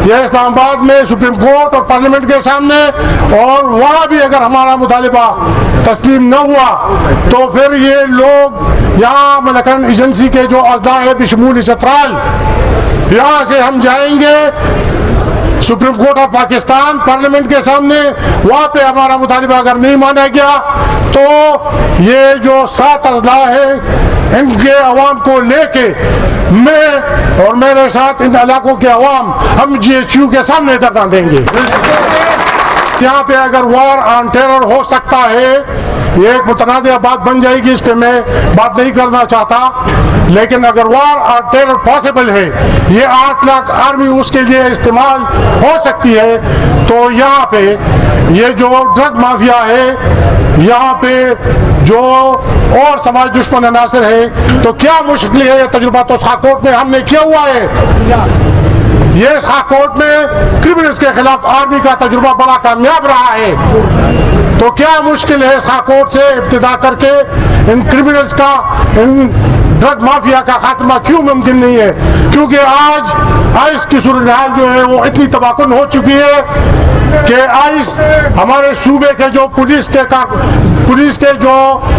یہ اسلام آباد میں سپریم کورٹ اور پارلیمنٹ کے سامنے، اور وہاں بھی اگر ہمارا مطالبہ تسلیم نہ ہوا تو پھر یہ لوگ یہاں ملکن ایجنسی کے جو اعضاء ہے بشمول چترال، یہاں سے ہم جائیں گے supreme court of Pakistan parliament کے سامنے. وہاں پہ ہمارا مطالبہ اگر نہیں مانا گیا تو یہ جو 7 اضلاع ہیں ان کے عوام کو لے کے میں اور میرے ساتھ ان علاقوں کے عوام ہم GHU کے سامنے دھرنا دیں گے. یہاں پہ اگر وار آن ٹیرر ہو سکتا ہے، یہ ایک متنازع بات بن جائے گی، اس پہ میں بات نہیں کرنا چاہتا، لیکن اگر وار آن ٹیرر پاسبل ہے، یہ 8 لاکھ آرمی اس کے لیے استعمال ہو سکتی ہے، تو یہاں پہ یہ جو ڈرگ مافیا ہے، یہاں پہ جو اور سماج دشمن عناصر ہے، تو کیا مشکل ہے؟ یہ تجربہ تو ساکوٹ میں ہم نے کیا ہوا ہے. یہ ساکوٹ میں کرمنلز کے خلاف آرمی کا تجربہ بڑا کامیاب رہا ہے، تو کیا مشکل ہے ساکوٹ سے ابتدا کر کے ان کرمنلز کا، ان ڈرگ مافیا کا خاتمہ کیوں ممکن نہیں ہے؟ کیونکہ آج آئس کی صورتحال جو ہے وہ اتنی تباکن ہو چکی ہے کہ آئس ہمارے صوبے کے جو پولیس کے جو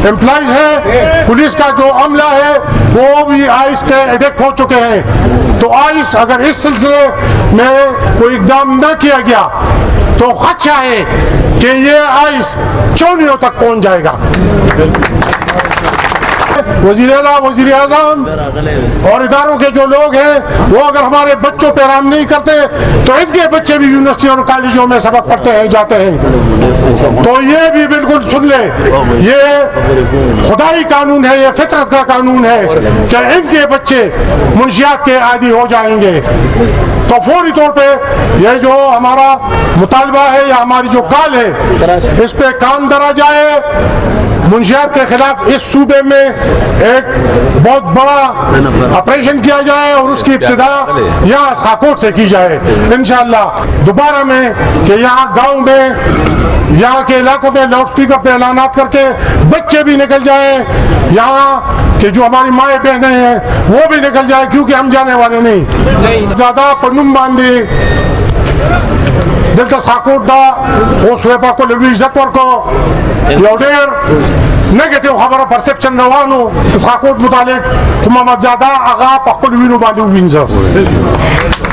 امپلائیز ہیں، پولیس کا جو عملہ ہے، وہ بھی آئس کے ایڈکٹ ہو چکے ہیں. تو آئس اگر اس سلسلے میں کوئی اقدام نہ کیا گیا تو خدشہ ہے کہ یہ آئس چونیوں تک پہنچ جائے گا. وزیر اعلیٰ، وزیر اعظم اور اداروں کے جو لوگ ہیں وہ اگر ہمارے بچوں پہ رحم نہیں کرتے تو ان کے بچے بھی یونیورسٹی اور کالجوں میں سبق پڑھتے ہیں جاتے ہیں. تو یہ بھی بالکل سن لے، یہ خدائی قانون ہے، یہ فطرت کا قانون ہے کہ ان کے بچے منشیات کے عادی ہو جائیں گے. تو فوری طور پہ یہ جو ہمارا مطالبہ ہے یا ہماری جو کال ہے، اس پہ کام دھرا جائے. منشیات کے خلاف اس صوبے میں ایک بہت بڑا آپریشن کیا جائے اور اس کی ابتدا یہاں ساکوٹ سے کی جائے انشاءاللہ. دوبارہ میں کہ یہاں گاؤں میں، یہاں کے علاقوں میں لاؤڈ سپیکر پہ اعلانات کر کے بچے بھی نکل جائیں، یہاں کہ جو ہماری مائیں بہنیں ہیں وہ بھی نکل جائیں، کیونکہ ہم جانے والے نہیں. زیادہ پنم باندھی دلتا ساکوٹ دا حوصلے پا کو لوی عزت ورکو یو ډیر نیگیټیو خبره پرسپشن روانو ساکوٹ متعلق محمد زاده هغه په خپل وینو باندې وینځه.